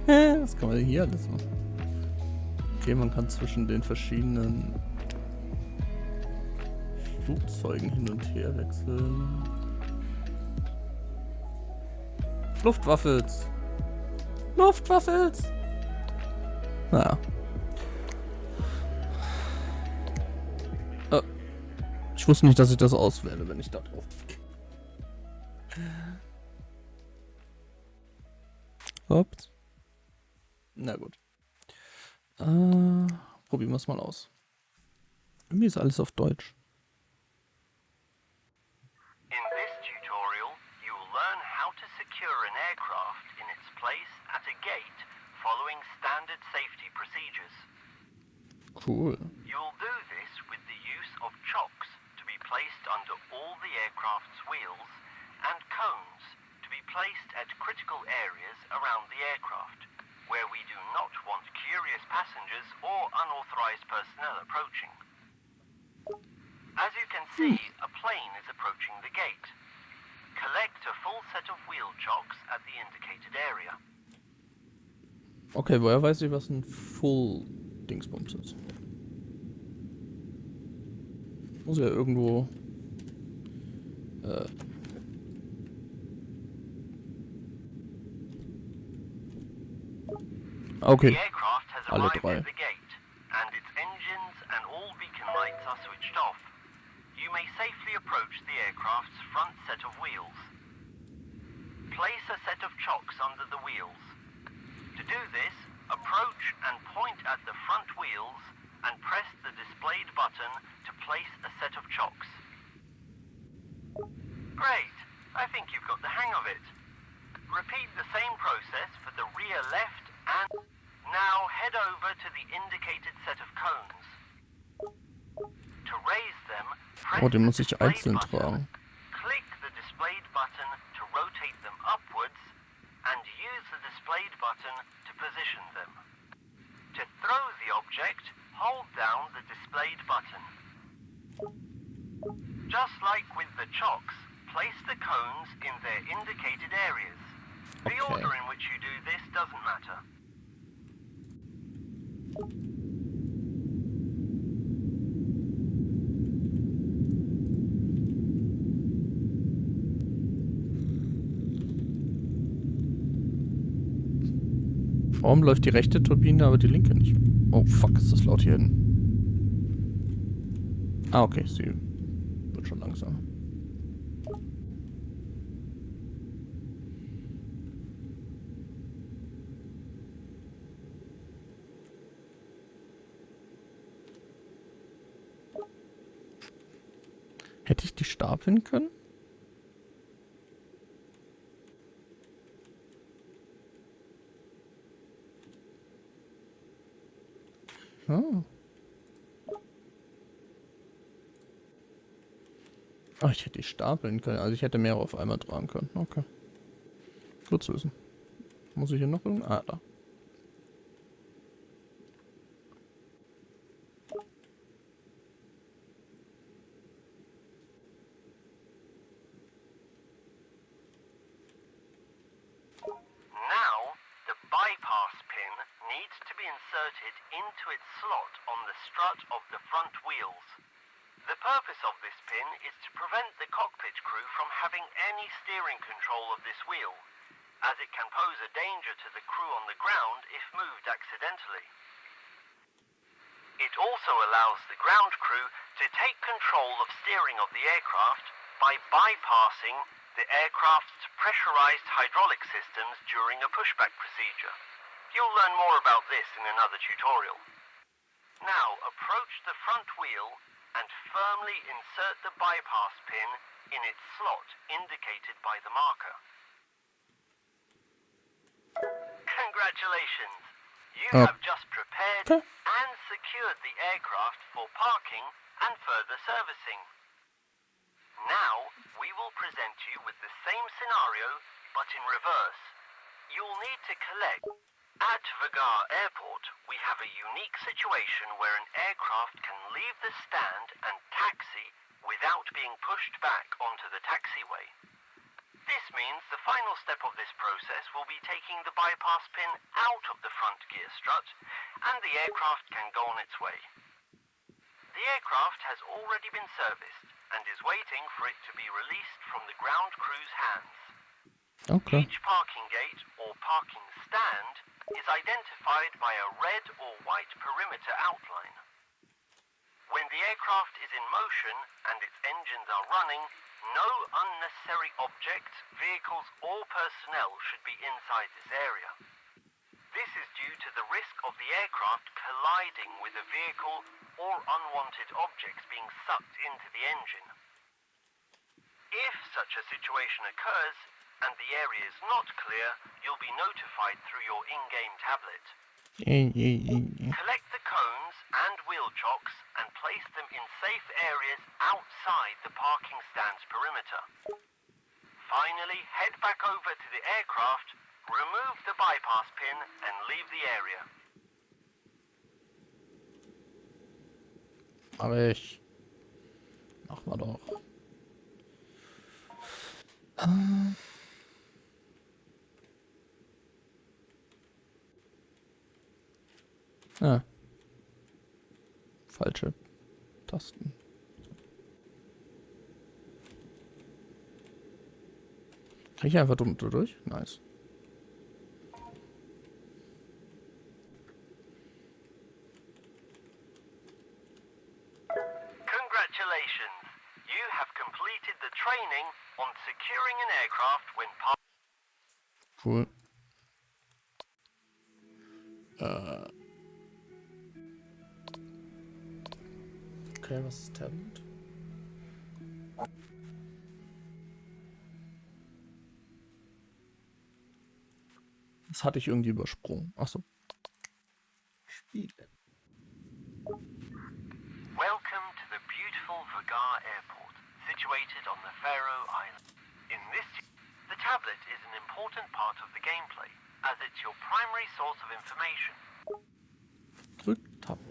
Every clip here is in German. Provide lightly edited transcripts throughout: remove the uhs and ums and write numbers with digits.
Was kann man denn hier alles machen? Okay, man kann zwischen den verschiedenen Flugzeugen hin und her wechseln. Luftwaffels! Luftwaffels! Naja. Ich wusste nicht, dass ich das auswähle, wenn ich da drauf klicke. Ups. Na gut. Probieren wir es mal aus. Irgendwie ist alles auf Deutsch. In this tutorial, you will learn how to secure an aircraft in its place at a gate following standard safety procedures. Cool. You will do this with the use of chocks to be placed under all the aircraft's wheels and cones to be placed at critical areas around the aircraft, where we do not want curious passengers or unauthorized personnel approaching. As you can see, a plane is approaching the gate. Collect a full set of wheel chocks at the indicated area. Okay, woher weiß ich, was ein Full-Dingsbums ist? Muss ja irgendwo... Okay, The aircraft has alle arrived drei. at the gate, and its engines and all beacon lights are switched off. You may safely approach the aircraft's front set of wheels. Place a set of chocks under the wheels. To do this, approach and point at the front wheels and press the displayed button to place a set of chocks. Great! I think you've got the hang of it. Repeat the same process for the rear left and... Now head over to the indicated set of cones. To raise them, press Oh, den muss the ich displayed einzeln button. tragen. Click the displayed button to rotate them upwards and use the displayed button to position them. To throw the object, hold down the displayed button. Just like with the chocks, place the cones in their indicated areas. The Okay. order in which you do this doesn't matter. Warum läuft die rechte Turbine, aber die linke nicht? Oh fuck, ist das laut hier hinten. Ah, okay, sie wird schon langsam. Hätte ich die stapeln können? Oh. Ach, ich hätte die stapeln können. Also ich hätte mehrere auf einmal tragen können. Okay. Gut zu wissen. Muss ich hier noch irgendwo? Ah, da. Now, the bypass pin needs to be inserted into its slot on the strut of the front wheels. The purpose of this pin is to prevent the cockpit crew from having any steering control of this wheel, as it can pose a danger to the crew on the ground if moved accidentally. It also allows the ground crew to take control of steering of the aircraft by bypassing the aircraft's pressurized hydraulic systems during a pushback procedure. You'll learn more about this in another tutorial. Now approach the front wheel and firmly insert the bypass pin in its slot indicated by the marker. Congratulations! You have just prepared and secured the aircraft for parking and further servicing. Now, we will present you with the same scenario, but in reverse. You'll need to collect. At Vagar Airport, we have a unique situation where an aircraft can leave the stand and taxi without being pushed back onto the taxiway. This means the final step of this process will be taking the bypass pin out of the front gear strut, and the aircraft can go on its way. The aircraft has already been serviced and is waiting for it to be released from the ground crew's hands. Okay. Each parking gate or parking stand is identified by a red or white perimeter outline. When the aircraft is in motion and its engines are running, no unnecessary objects, vehicles or personnel should be inside this area. This is due to the risk of the aircraft colliding with a vehicle or unwanted objects being sucked into the engine. If such a situation occurs and the area is not clear, you'll be notified through your in-game tablet. Collect the cones and wheel chocks and place them in safe areas outside the parking stand's perimeter. Finally, head back over to the aircraft, remove the bypass pin and leave the area. Aber ich... Mach mal doch. Ah. Falsche Tasten. Kann ich einfach drunter durch? Nice. Congratulations! You have completed the training on securing an aircraft when Cool. Okay, was ist Talent? Das hatte ich irgendwie übersprungen. Achso. Spiel. Welcome to the beautiful Vagar Airport, situated on the Faroe Islands. In this, the tablet is an important part of the gameplay, as it's your primary source of information. Drück Tab.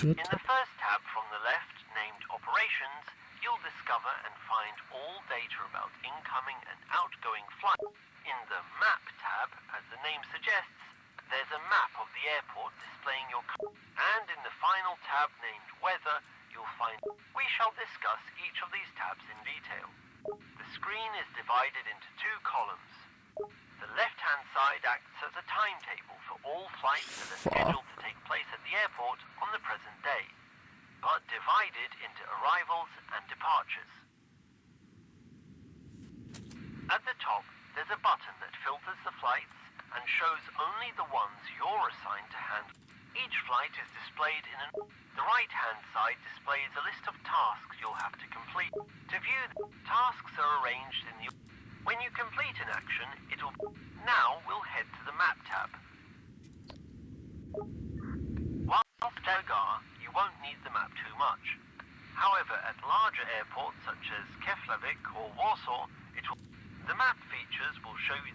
In the first tab from the left, named Operations, you'll discover and find all data about incoming and outgoing flights. In the Map tab, as the name suggests, there's a map of the airport displaying your... And in the final tab named Weather, you'll find... We shall discuss each of these tabs in detail. The screen is divided into two columns. The left-hand side acts as a timetable for all flights that are scheduled to take place at the airport on the present day, but divided into arrivals and departures. At the top, there's a button that filters the flights and shows only the ones you're assigned to handle. Each flight is displayed in The right-hand side displays a list of tasks you'll have to complete. To view the tasks are arranged in the... When you complete an action, it'll... Now we'll head to the Map tab. Whilst Vagar, you won't need the map too much. However, at larger airports such as Keflavik or Warsaw, the map features will show you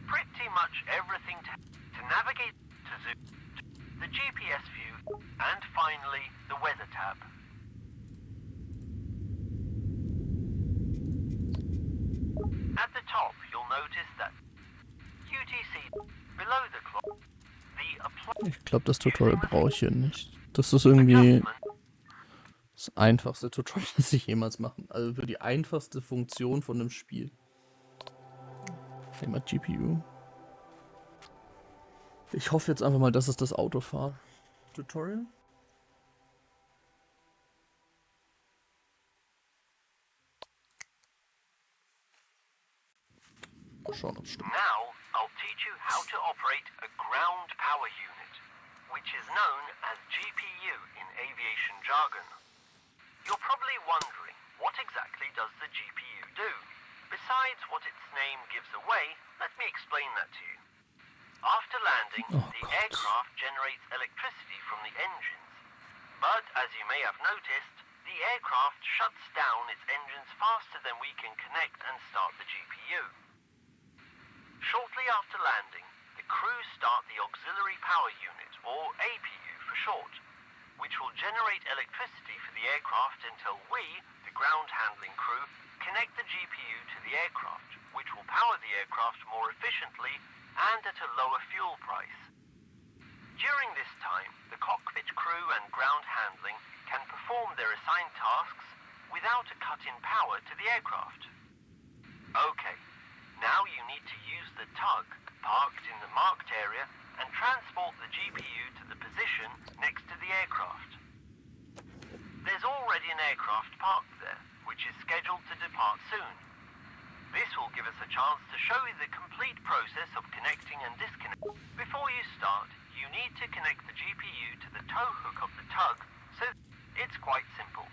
pretty much everything to navigate to zoom, the GPS view, and finally the Weather tab. At the top, you'll notice that UTC below the clock, Ich glaube, das Tutorial brauche ich hier nicht. Das ist irgendwie das einfachste Tutorial, das ich jemals machen. Also für die einfachste Funktion von einem Spiel. Thema GPU. Ich hoffe jetzt einfach mal, dass es das Autofahr-Tutorial. Mal schauen, ob es stimmt. Now, I'll teach you how to operate a ground power unit, which is known as GPU in aviation jargon. You're probably wondering, what exactly does the GPU do? Besides what its name gives away, let me explain that to you. After landing, the aircraft generates electricity from the engines. But, as you may have noticed, the aircraft shuts down its engines faster than we can connect and start the GPU. Shortly after landing, the crew start the Auxiliary Power Unit, or APU for short, which will generate electricity for the aircraft until we, the ground handling crew, can connect the GPU to the aircraft, which will power the aircraft more efficiently and at a lower fuel price. During this time, the cockpit crew and ground handling can perform their assigned tasks without a cut in power to the aircraft. Okay, now you need to use the tug parked in the marked area and transport the GPU to the position next to the aircraft. There's already an aircraft parked there, which is scheduled to depart soon. This will give us a chance to show you the complete process of connecting and disconnecting. Before you start, you need to connect the GPU to the tow hook of the tug, so it's quite simple.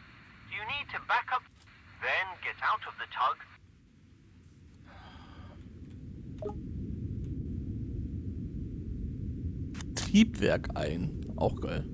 You need to back up, then get out of the tug. Triebwerk ein. Auch geil.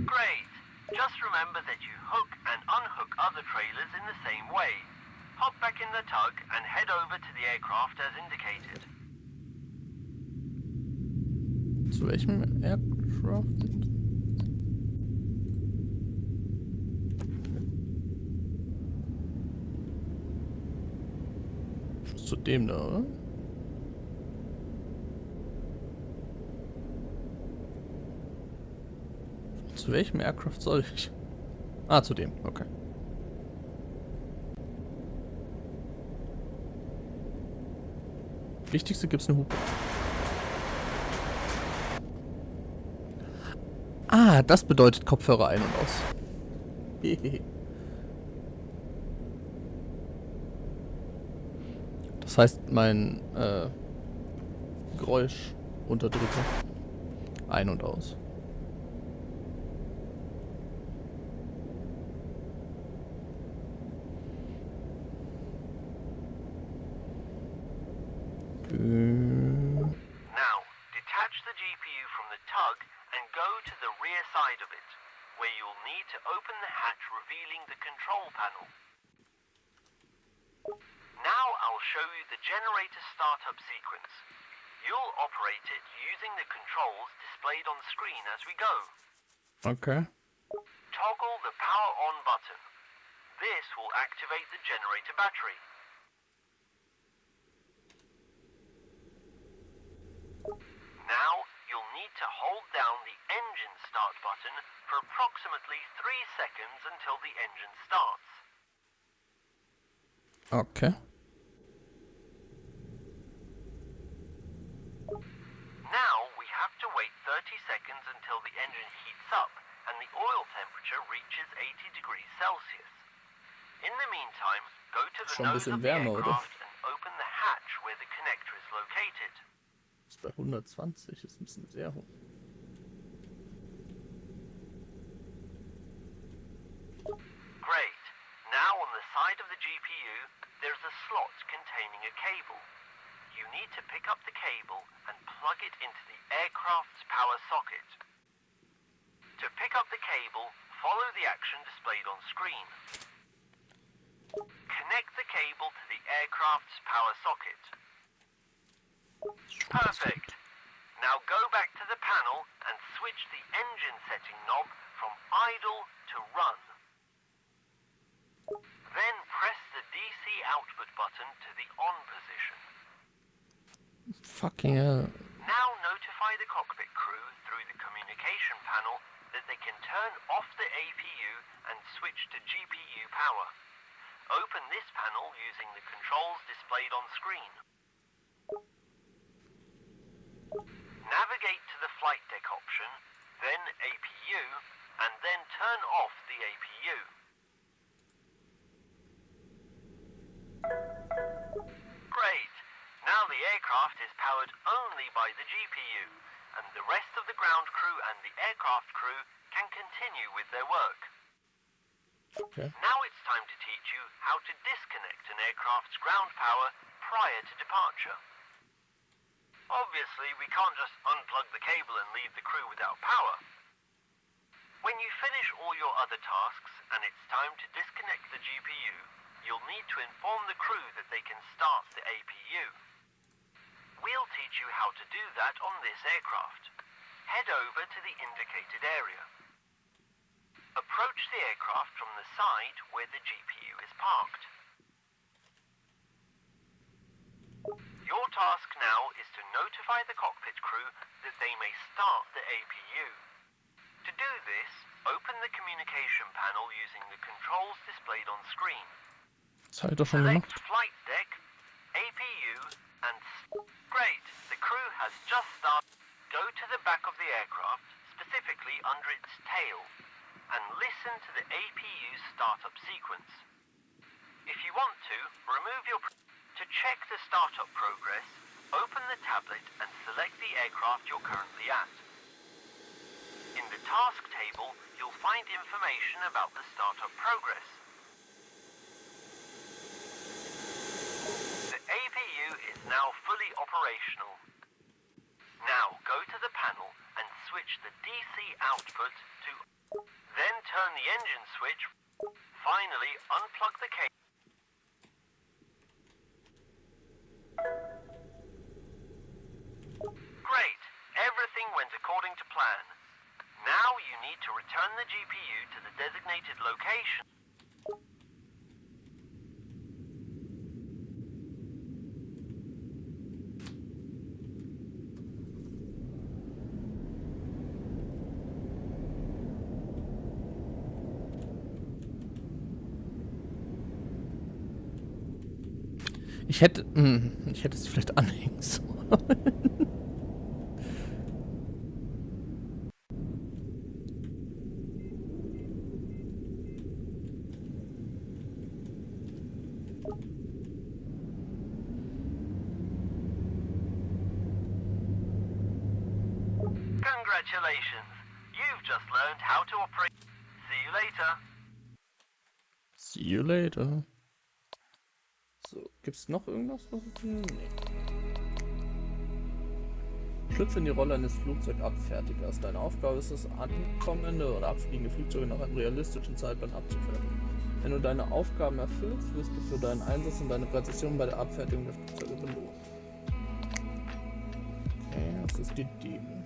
Great. Just remember that you hook and unhook other trailers in the same way. Hop back in the tug and head over to the aircraft as indicated. Zu welchem Aircraft? Zu dem da, oder? Zu welchem Aircraft soll ich? Ah, zu dem, okay. Wichtigste gibt's eine Hupe. Ah, das bedeutet Kopfhörer ein und aus. Hehehe. Das heißt, mein Geräuschunterdrücker ein und aus. Now, detach the GPU from the tug and go to the rear side of it, where you'll need to open the hatch revealing the control panel. Now I'll show you the generator startup sequence. You'll operate it using the controls displayed on screen as we go. Okay. Toggle the power on button. This will activate the generator battery. Now you'll need to hold down the engine start button for approximately 3 seconds until the engine starts. Okay. Now we have to wait 30 seconds until the engine heats up and the oil temperature reaches 80 degrees Celsius. In the meantime, go to the Schon ein nose bisschen of the wärmer, oder? aircraft and open the hatch where the connector is located. Ist bei 120, ist ein bisschen sehr hoch. Great. Now on the side of the GPU, there's a slot containing a cable. You need to pick up the cable and plug it into the aircraft's power socket. To pick up the cable, follow the action displayed on screen. Connect the cable to the aircraft's power socket. Perfect. Now go back to the panel and switch the engine setting knob from idle to run. Then press the DC output button to the on position. Fucking hell. Now notify the cockpit crew through the communication panel that they can turn off the APU and switch to GPU power. Open this panel using the controls displayed on screen. Navigate to the flight deck option, then APU, and then turn off the APU. Great! Now the aircraft is powered only by the GPU, and the rest of the ground crew and the aircraft crew can continue with their work. Okay. Now it's time to teach you how to disconnect an aircraft's ground power prior to departure. Obviously, we can't just unplug the cable and leave the crew without power. When you finish all your other tasks and it's time to disconnect the GPU, you'll need to inform the crew that they can start the APU. We'll teach you how to do that on this aircraft. Head over to the indicated area. Approach the aircraft from the side where the GPU is parked. Your task now is to notify the cockpit crew that they may start the APU. To do this, open the communication panel using the controls displayed on screen. Das habe ich doch schon Select gemacht. flight deck, APU, and... Great, the crew has just started. Go to the back of the aircraft, specifically under its tail, and listen to the APU's startup sequence. If you want to, remove your... To check the startup progress, open the tablet and select the aircraft you're currently at. In the task table, you'll find information about the startup progress. The APU is now fully operational. Now go to the panel and switch the DC output to... Then turn the engine switch. Finally, unplug the cable. Great! Everything went according to plan. Now you need to return the GPU to the designated location. Ich hätte es vielleicht anhängen sollen. Congratulations! You've just learned how to operate. See you later. See you later. So, gibt's noch irgendwas? Nee. Schlüpfe in die Rolle eines Flugzeugabfertigers. Deine Aufgabe ist es, ankommende oder abfliegende Flugzeuge nach einem realistischen Zeitplan abzufertigen. Wenn du deine Aufgaben erfüllst, wirst du für deinen Einsatz und deine Präzision bei der Abfertigung der Flugzeuge belohnt. Okay, das ist die Demo.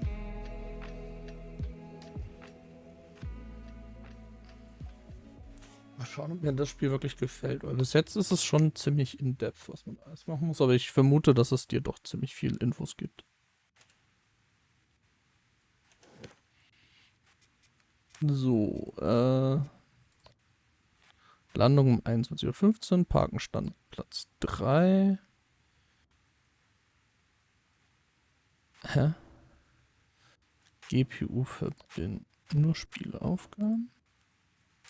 Mal schauen, ob mir das Spiel wirklich gefällt, weil bis jetzt ist es schon ziemlich in-depth, was man alles machen muss, aber ich vermute, dass es dir doch ziemlich viel Infos gibt. So, Landung um 21:15 Uhr, Parken stand Platz 3. Hä? GPU verbinden. Nur Spieleaufgaben?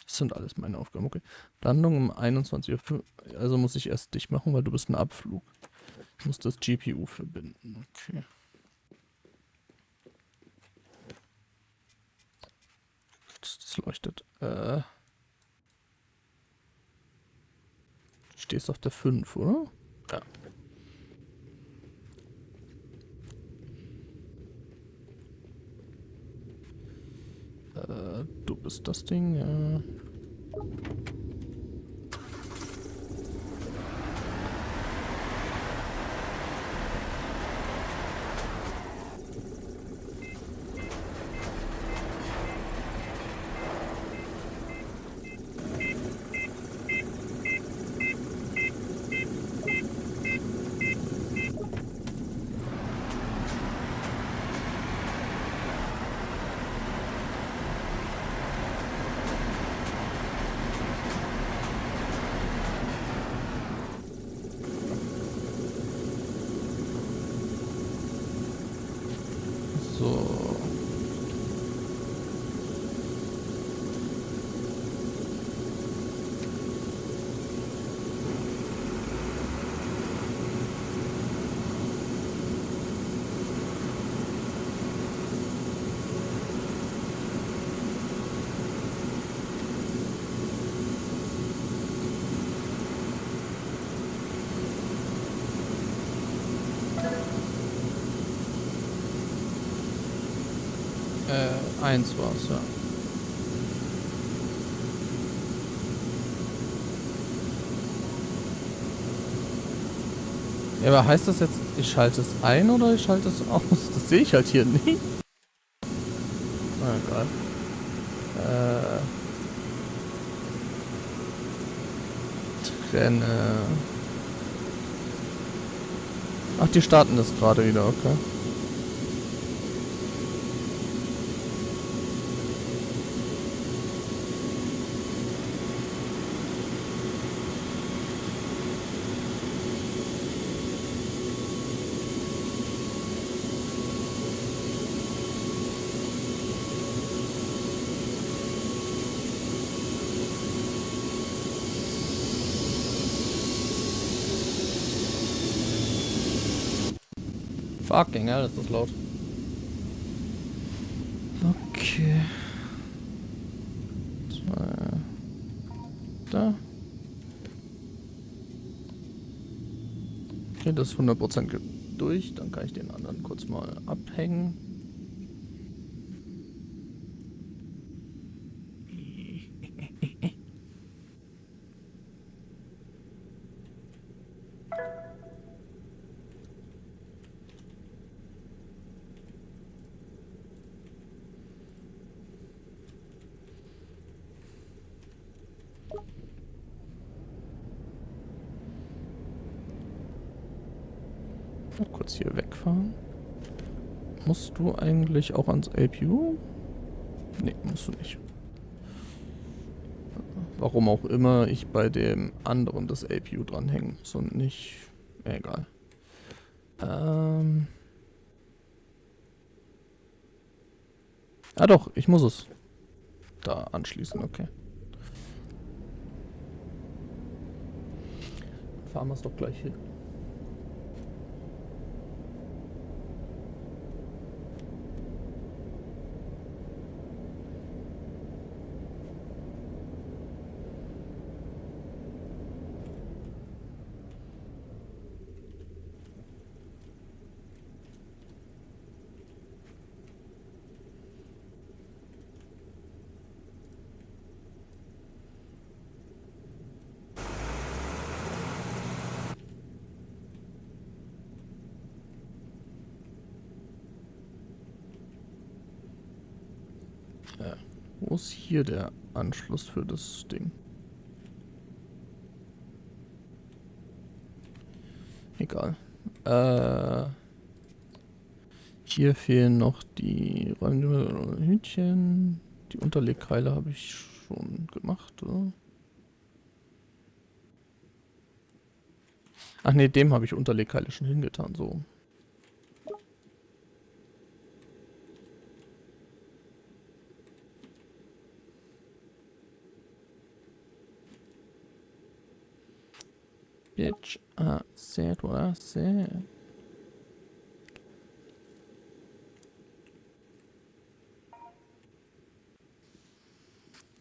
Das sind alles meine Aufgaben, okay. Landung um 21:05 Uhr. Also muss ich erst dich machen, weil du bist ein Abflug. Ich muss das GPU verbinden, okay. Das leuchtet. Du stehst auf der 5, oder? Ja. Du bist das Ding, ja. So. 1 war's, ja. Ja, aber heißt das jetzt, ich schalte es ein oder ich schalte es aus? Das sehe ich halt hier nicht. Na egal. Trenne. Ach, die starten das gerade wieder, okay. Fucking hell, ist das laut. Okay. 2. Da. Okay, das ist 100% durch. Dann kann ich den anderen kurz mal abhängen. Mal kurz hier wegfahren. Musst du eigentlich auch ans APU? Nee, musst du nicht. Warum auch immer ich bei dem anderen das APU dranhängen muss und nicht... Egal. Ah doch, ich muss es da anschließen, okay. Fahren wir es doch gleich hin. Wo ist hier der Anschluss für das Ding? Egal. Hier fehlen noch die Hütchen. Die Unterlegkeile habe ich schon gemacht, oder? Ach ne, dem habe ich Unterlegkeile schon hingetan, so. Bitch, I said what I said.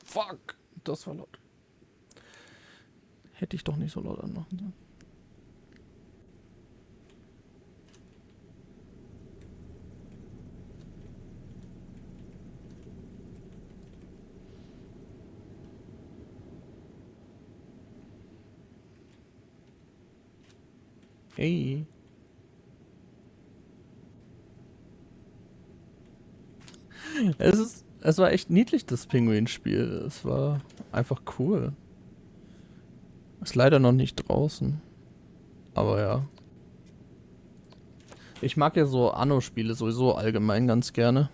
Fuck, das war laut. Hätte ich doch nicht so laut anmachen sollen. Hey. Es war echt niedlich, das Pinguinspiel. Es war einfach cool. Ist leider noch nicht draußen. Aber ja. Ich mag ja so Anno-Spiele sowieso allgemein ganz gerne.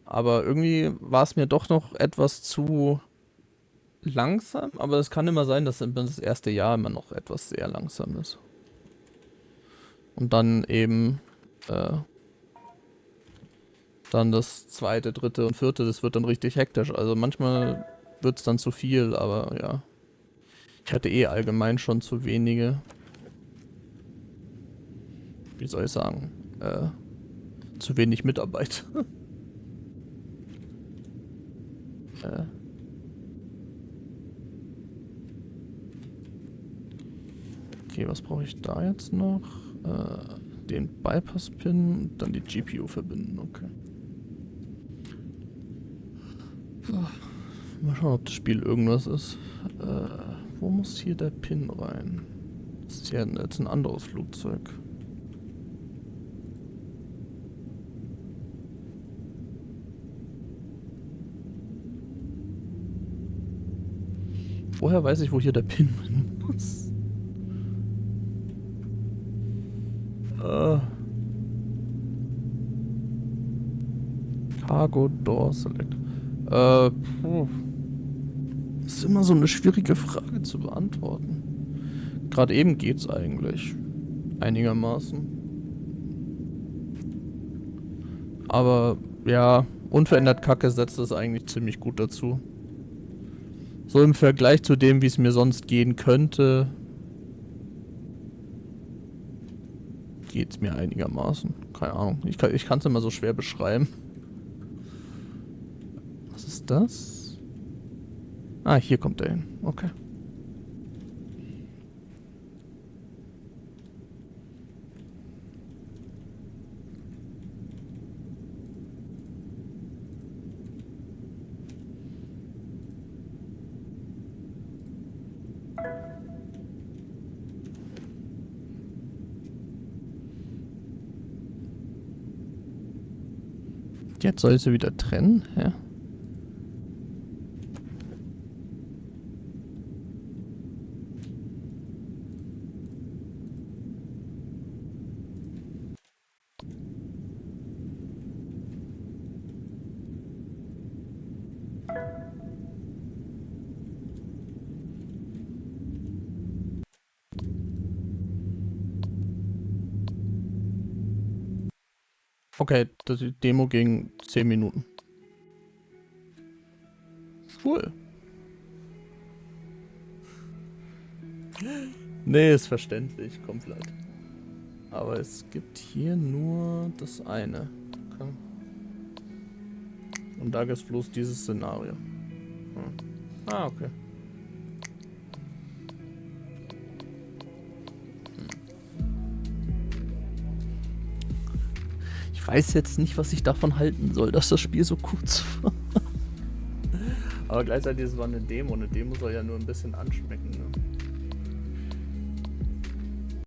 Aber irgendwie war es mir doch noch etwas zu langsam. Aber es kann immer sein, dass das erste Jahr immer noch etwas sehr langsam ist. Und dann eben dann das zweite, dritte und vierte, das wird dann richtig hektisch. Also manchmal wird es dann zu viel, aber ja. Ich hatte eh allgemein schon zu wenige, wie soll ich sagen, zu wenig Mitarbeit. Okay, was brauche ich da jetzt noch? Den Bypass-Pin und dann die GPU verbinden, okay. Mal schauen, ob das Spiel irgendwas ist. Wo muss hier der Pin rein? Das ist ja jetzt ein anderes Flugzeug. Woher weiß ich, wo hier der Pin rein muss? Cargo Door Select. Das ist immer so eine schwierige Frage zu beantworten. Gerade eben geht's eigentlich. Einigermaßen. Aber ja, unverändert Kacke setzt das eigentlich ziemlich gut dazu. So im Vergleich zu dem, wie es mir sonst gehen könnte, geht's mir einigermaßen. Keine Ahnung. Ich kann es immer so schwer beschreiben. Was ist das? Ah, hier kommt er hin. Okay. Jetzt soll ich sie wieder trennen? Ja. Okay, die Demo ging 10 Minuten. Cool. Nee, ist verständlich, komplett. Aber es gibt hier nur das eine. Okay. Und da gibt es bloß dieses Szenario. Ah, okay. Ich weiß jetzt nicht, was ich davon halten soll, dass das Spiel so kurz war. Aber gleichzeitig ist es eine Demo. Eine Demo soll ja nur ein bisschen anschmecken. Ne?